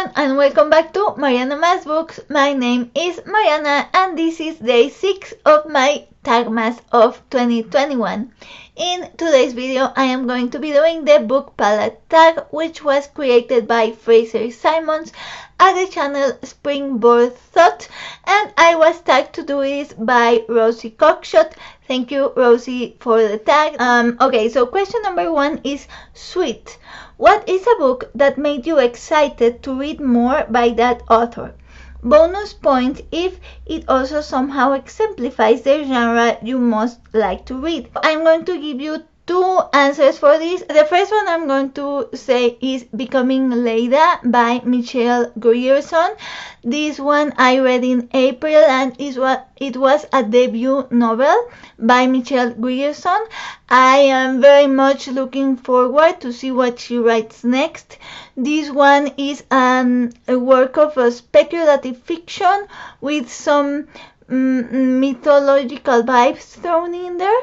everyone, and welcome back to Mariana Mas Books. My name is Mariana and this is day 6 of my TAGMAS of 2021. In today's video I am going to be doing the book Palate tag, which was created by Fraser Simons at the channel Springboard Thought, and I was tagged to do this by Rosie Cockshot. Thank you, Rosie, for the tag. Okay, so question number 1 is sweet. What is a book that made you excited to read more by that author? Bonus point if it also somehow exemplifies the genre you most like to read. I'm going to give you 2 answers for this. The first one I'm going to say is Becoming Leda by Michelle Grierson. This one I read in April and it was a debut novel by Michelle Grierson. I am very much looking forward to see what she writes next. This one is a work of speculative fiction with some mythological vibes thrown in there.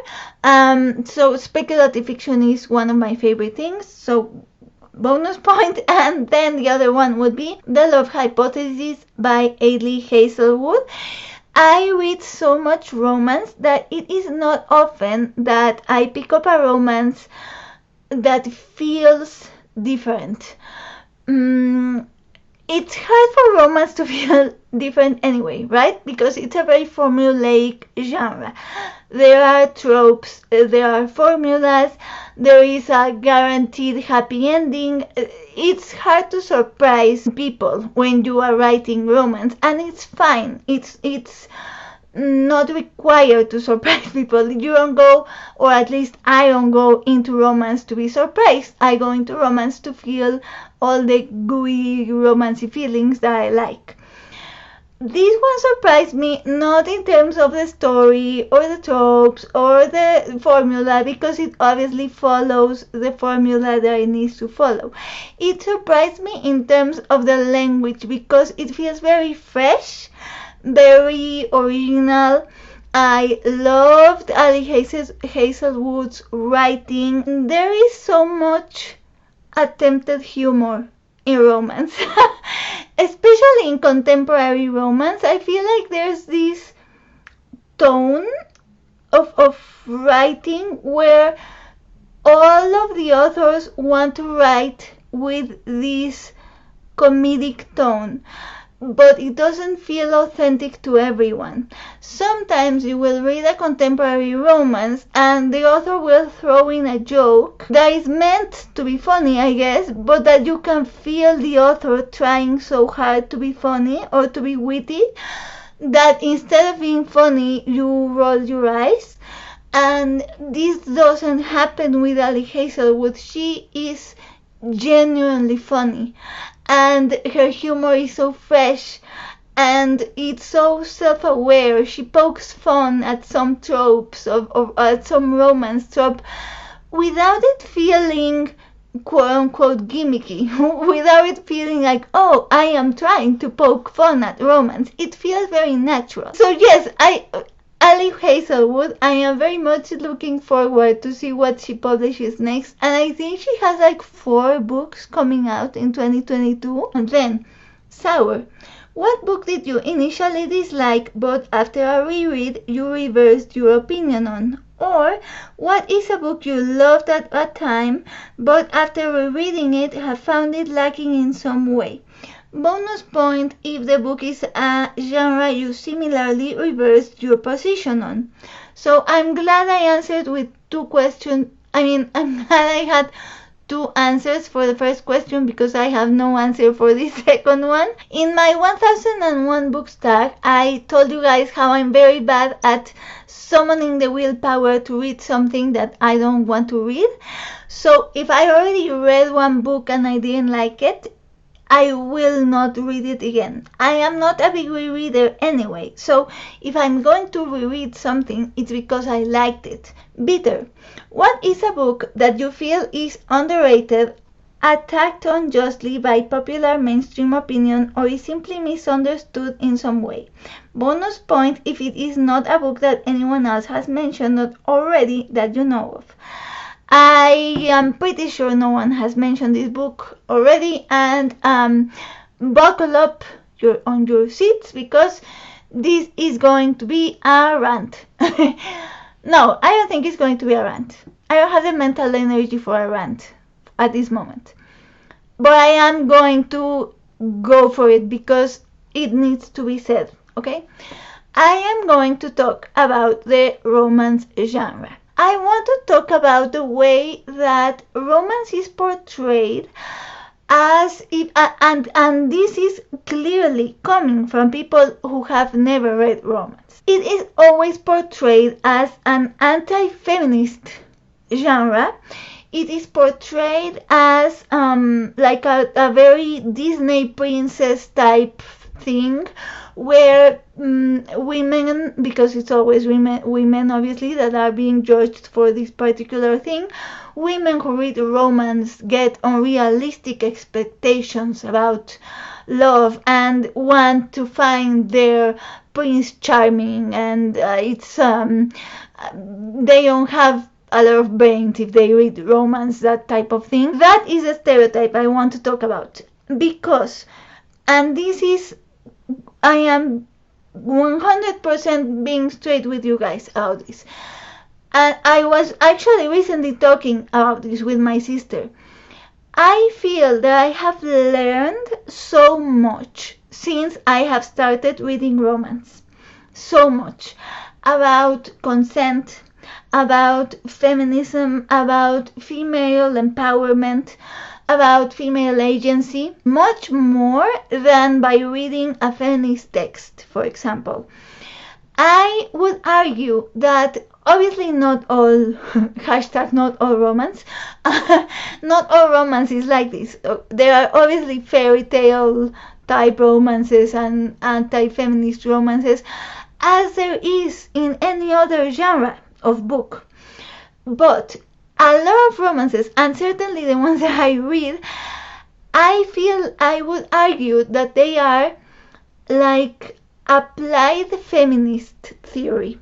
So speculative fiction is one of my favorite things, so bonus point. And then the other one would be The Love Hypothesis by Ailee Hazelwood. I read so much romance that it is not often that I pick up a romance that feels different. It's hard for romance to feel different anyway, right? Because it's a very formulaic genre. There are tropes, there are formulas, there is a guaranteed happy ending. It's hard to surprise people when you are writing romance, and it's fine. It's not required to surprise people. You don't go, or at least I don't go into romance to be surprised. I go into romance to feel all the gooey romancy feelings that I like. This one surprised me, not in terms of the story or the tropes or the formula, because it obviously follows the formula that it needs to follow. It surprised me in terms of the language, because it feels very fresh, very original. I loved Ailee Hazelwood's writing. There is so much attempted humor in romance. Especially in contemporary romance, I feel like there's this tone of writing where all of the authors want to write with this comedic tone, but it doesn't feel authentic to everyone. Sometimes you will read a contemporary romance and the author will throw in a joke that is meant to be funny, I guess, but that you can feel the author trying so hard to be funny or to be witty that instead of being funny, you roll your eyes. And this doesn't happen with Ailee Hazelwood. She is genuinely funny, and her humor is so fresh, and it's so self-aware. She pokes fun at some tropes at some romance trope without it feeling quote-unquote gimmicky, without it feeling like, oh, I am trying to poke fun at romance. It feels very natural. So yes, Ailee Hazelwood, I am very much looking forward to see what she publishes next, and I think she has like 4 books coming out in 2022. And then, Sour. What book did you initially dislike, but after a reread you reversed your opinion on? Or, what is a book you loved at a time, but after rereading it have found it lacking in some way? Bonus point if the book is a genre you similarly reversed your position on. So I'm glad I answered with 2 questions. I'm glad I had 2 answers for the first question, because I have no answer for the second one. In my 1001 books tag, I told you guys how I'm very bad at summoning the willpower to read something that I don't want to read. So if I already read one book and I didn't like it, I will not read it again. I am not a big rereader anyway, so if I'm going to reread something, it's because I liked it. Bitter. What is a book that you feel is underrated, attacked unjustly by popular mainstream opinion, or is simply misunderstood in some way? Bonus point if it is not a book that anyone else has mentioned already that you know of. I am pretty sure no one has mentioned this book already, and buckle up on your seats, because this is going to be a rant. No, I don't think it's going to be a rant. I don't have the mental energy for a rant at this moment. But I am going to go for it because it needs to be said, okay? I am going to talk about the romance genre. I want to talk about the way that romance is portrayed as if, and this is clearly coming from people who have never read romance. It is always portrayed as an anti-feminist genre. It is portrayed as like a very Disney princess type thing, where women, because it's always women obviously that are being judged for this particular thing, women who read romance get unrealistic expectations about love and want to find their Prince Charming, and it's they don't have a lot of brains if they read romance, that type of thing. That is a stereotype I want to talk about, because, and this is, I am 100% being straight with you guys about this, and I was actually recently talking about this with my sister. I feel that I have learned so much since I have started reading romance. So much about consent, about feminism, about female empowerment, about female agency, much more than by reading a feminist text, for example. I would argue that obviously not all, hashtag not all romance, not all romance is like this. There are obviously fairy tale type romances and anti-feminist romances, as there is in any other genre of book. But a lot of romances, and certainly the ones that I read, I feel I would argue that they are like applied feminist theory.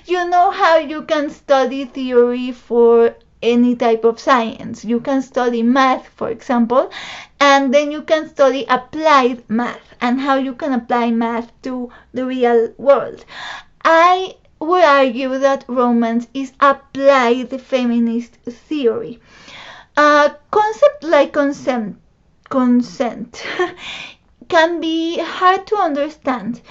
You know how you can study theory for any type of science. You can study math, for example, and then you can study applied math and how you can apply math to the real world. I would argue that romance is applied feminist theory. A concept like consent can be hard to understand.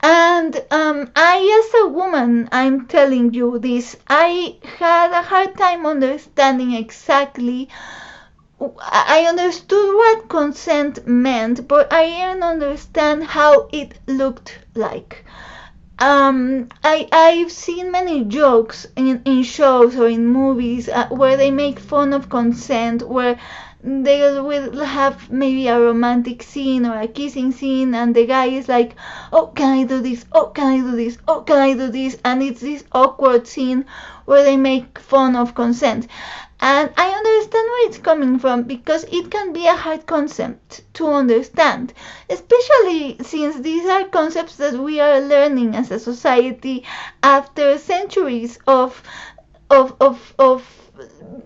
And I, as a woman, I'm telling you this, I had a hard time understanding exactly. I understood what consent meant, but I didn't understand how it looked like. I've seen many jokes in shows or in movies where they make fun of consent, where they will have maybe a romantic scene or a kissing scene, and the guy is like, oh, can I do this? Oh, can I do this? Oh, can I do this? And it's this awkward scene where they make fun of consent. And I understand where it's coming from, because it can be a hard concept to understand, especially since these are concepts that we are learning as a society after centuries of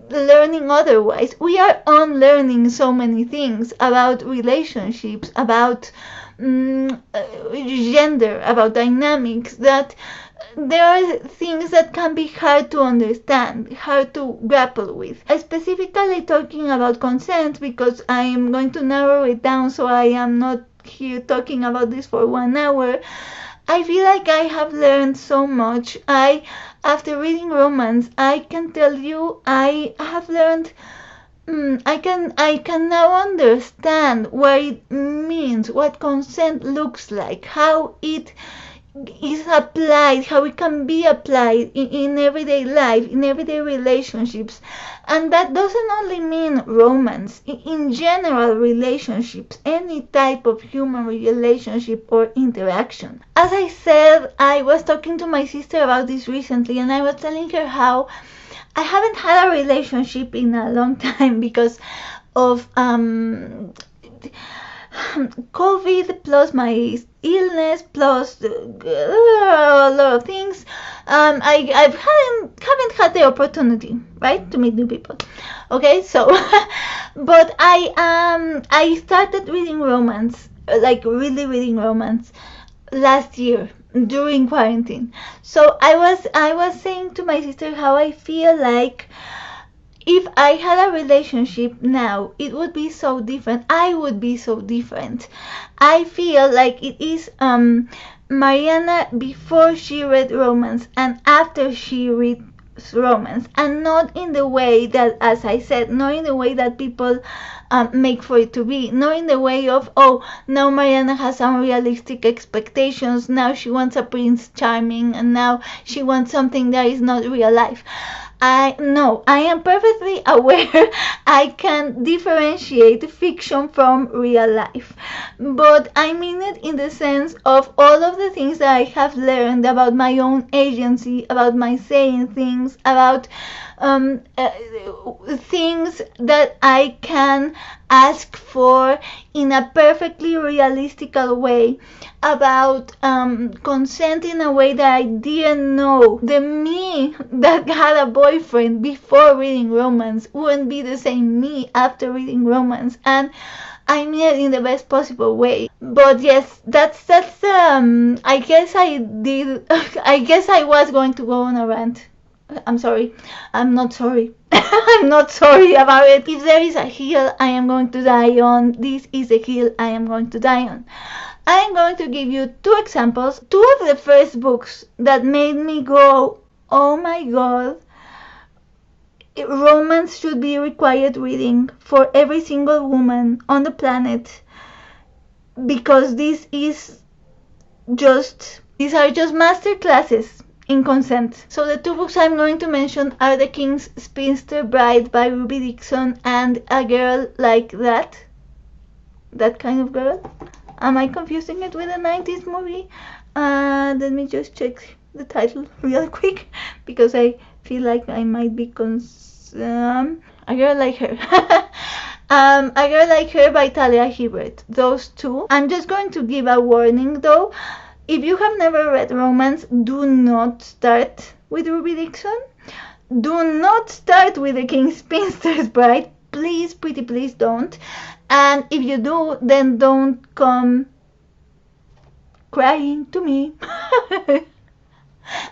learning otherwise. We are unlearning so many things about relationships, about gender, about dynamics, that there are things that can be hard to understand, hard to grapple with. Specifically talking about consent, because I am going to narrow it down so I am not here talking about this for 1 hour. I feel like I have learned so much. After reading romance, I can tell you I have learned. I can now understand what it means, what consent looks like, how it is applied, how it can be applied in everyday life, in everyday relationships. And that doesn't only mean romance, in general relationships, any type of human relationship or interaction. As I said, I was talking to my sister about this recently, and I was telling her how I haven't had a relationship in a long time because of COVID plus my illness plus a lot of things, I haven't had the opportunity, right, to meet new people. Okay, so but I started reading romance, like really reading romance last year during quarantine. So I was saying to my sister how I feel like if I had a relationship now, it would be so different. I would be so different. I feel like it is Mariana before she read romance and after she read romance, and not in the way that, as I said, not in the way that people make for it to be, not in the way of, oh, now Mariana has unrealistic expectations, now she wants a Prince Charming, and now she wants something that is not real life. I am perfectly aware I can differentiate fiction from real life, but I mean it in the sense of all of the things that I have learned about my own agency, about my saying things, about things that I can ask for in a perfectly realistic way, about consent in a way that I didn't know. The me that had a boyfriend before reading romance wouldn't be the same me after reading romance, and I mean it in the best possible way. But yes, that's I guess I guess I was going to go on a rant. I'm sorry. I'm not sorry. I'm not sorry about it. If there is a hill I am going to die on, this is the hill I am going to die on. I am going to give you two examples. Two of the first books that made me go, oh my god, romance should be required reading for every single woman on the planet, because these are just master classes in consent. So the two books I'm going to mention are The King's Spinster Bride by Ruby Dixon and A Girl Like That. That Kind of Girl. Am I confusing it with a 90s movie? Let me just check the title real quick, because I feel like I might be A Girl Like Her. A Girl Like Her by Talia Hibbert. Those two. I'm just going to give a warning though. If you have never read romance, do not start with Ruby Dixon. Do not start with The King's Spinster's Bride. Please, pretty please don't. And if you do, then don't come crying to me.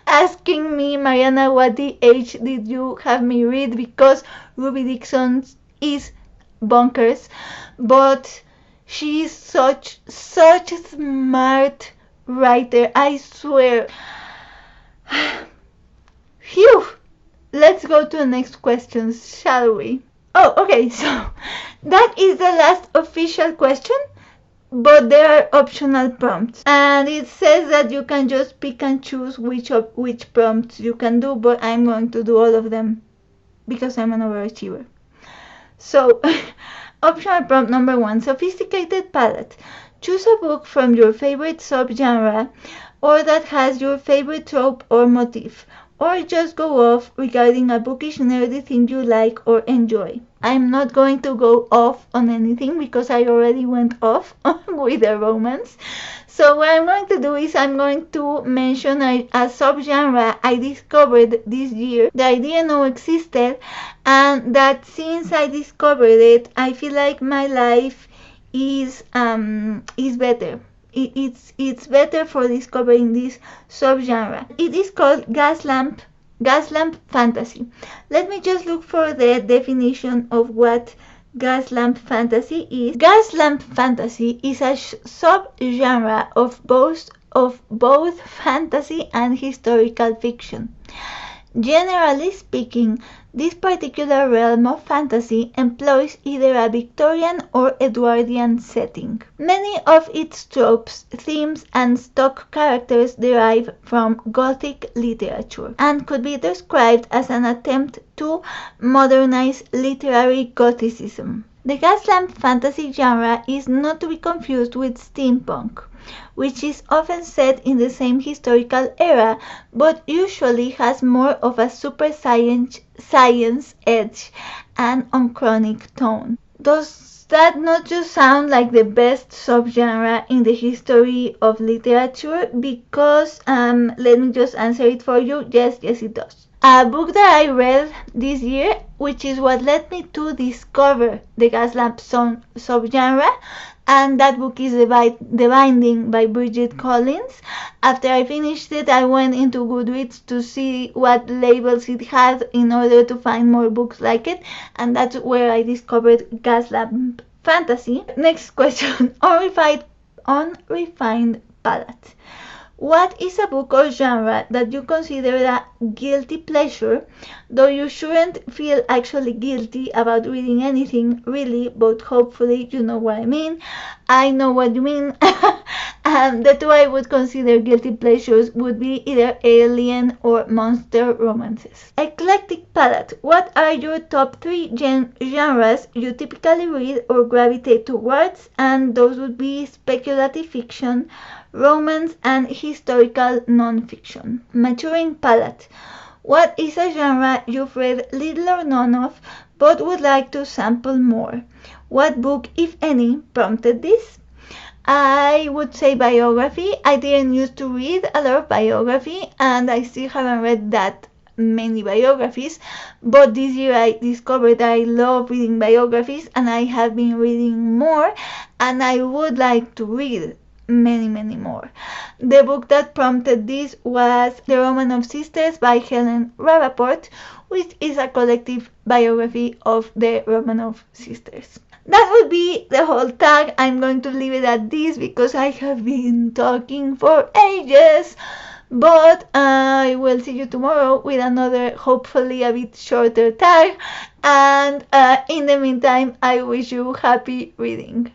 Asking me, Mariana, what the age did you have me read? Because Ruby Dixon is bonkers. But she is such a smart writer, I swear. Phew! Let's go to the next questions, shall we? Oh, okay, so that is the last official question, but there are optional prompts. And it says that you can just pick and choose which prompts you can do, but I'm going to do all of them because I'm an overachiever. So, optional prompt number 1, Sophisticated Palate. Choose a book from your favorite subgenre or that has your favorite trope or motif, or just go off regarding a bookish nerdy thing you like or enjoy. I'm not going to go off on anything because I already went off with a romance. So what I'm going to do is I'm going to mention a subgenre I discovered this year that I didn't know existed, and that since I discovered it, I feel like my life is better. It's better for discovering this subgenre. It is called gaslamp fantasy. Let me just look for the definition of what gaslamp fantasy is. Gaslamp fantasy is a subgenre of both fantasy and historical fiction. Generally speaking, this particular realm of fantasy employs either a Victorian or Edwardian setting. Many of its tropes, themes, and stock characters derive from Gothic literature and could be described as an attempt to modernize literary Gothicism. The gaslamp fantasy genre is not to be confused with steampunk, which is often set in the same historical era, but usually has more of a super science edge and unchronic tone. Does that not just sound like the best subgenre in the history of literature? Because, let me just answer it for you. Yes, it does. A book that I read this year, which is what led me to discover the Gaslamp subgenre, and that book is The Binding by Bridget Collins. After I finished it, I went into Goodreads to see what labels it had in order to find more books like it, and that's where I discovered Gaslamp Fantasy. Next question. Unrefined Palate. What is a book or genre that you consider a guilty pleasure, though you shouldn't feel actually guilty about reading anything, really, but hopefully you know what I mean. I know what you mean. The two I would consider guilty pleasures would be either alien or monster romances. Eclectic Palate. What are your top 3 genres you typically read or gravitate towards? And those would be speculative fiction, romance, and historical non-fiction. Maturing Palate. What is a genre you've read little or none of, but would like to sample more? What book, if any, prompted this? I would say biography. I didn't used to read a lot of biography, and I still haven't read that many biographies, but this year I discovered that I love reading biographies, and I have been reading more, and I would like to read many more. The book that prompted this was The Romanov Sisters by Helen Rappaport, which is a collective biography of the Romanov sisters. That would be the whole tag. I'm going to leave it at this because I have been talking for ages. But I will see you tomorrow with another, hopefully a bit shorter tag. And in the meantime, I wish you happy reading.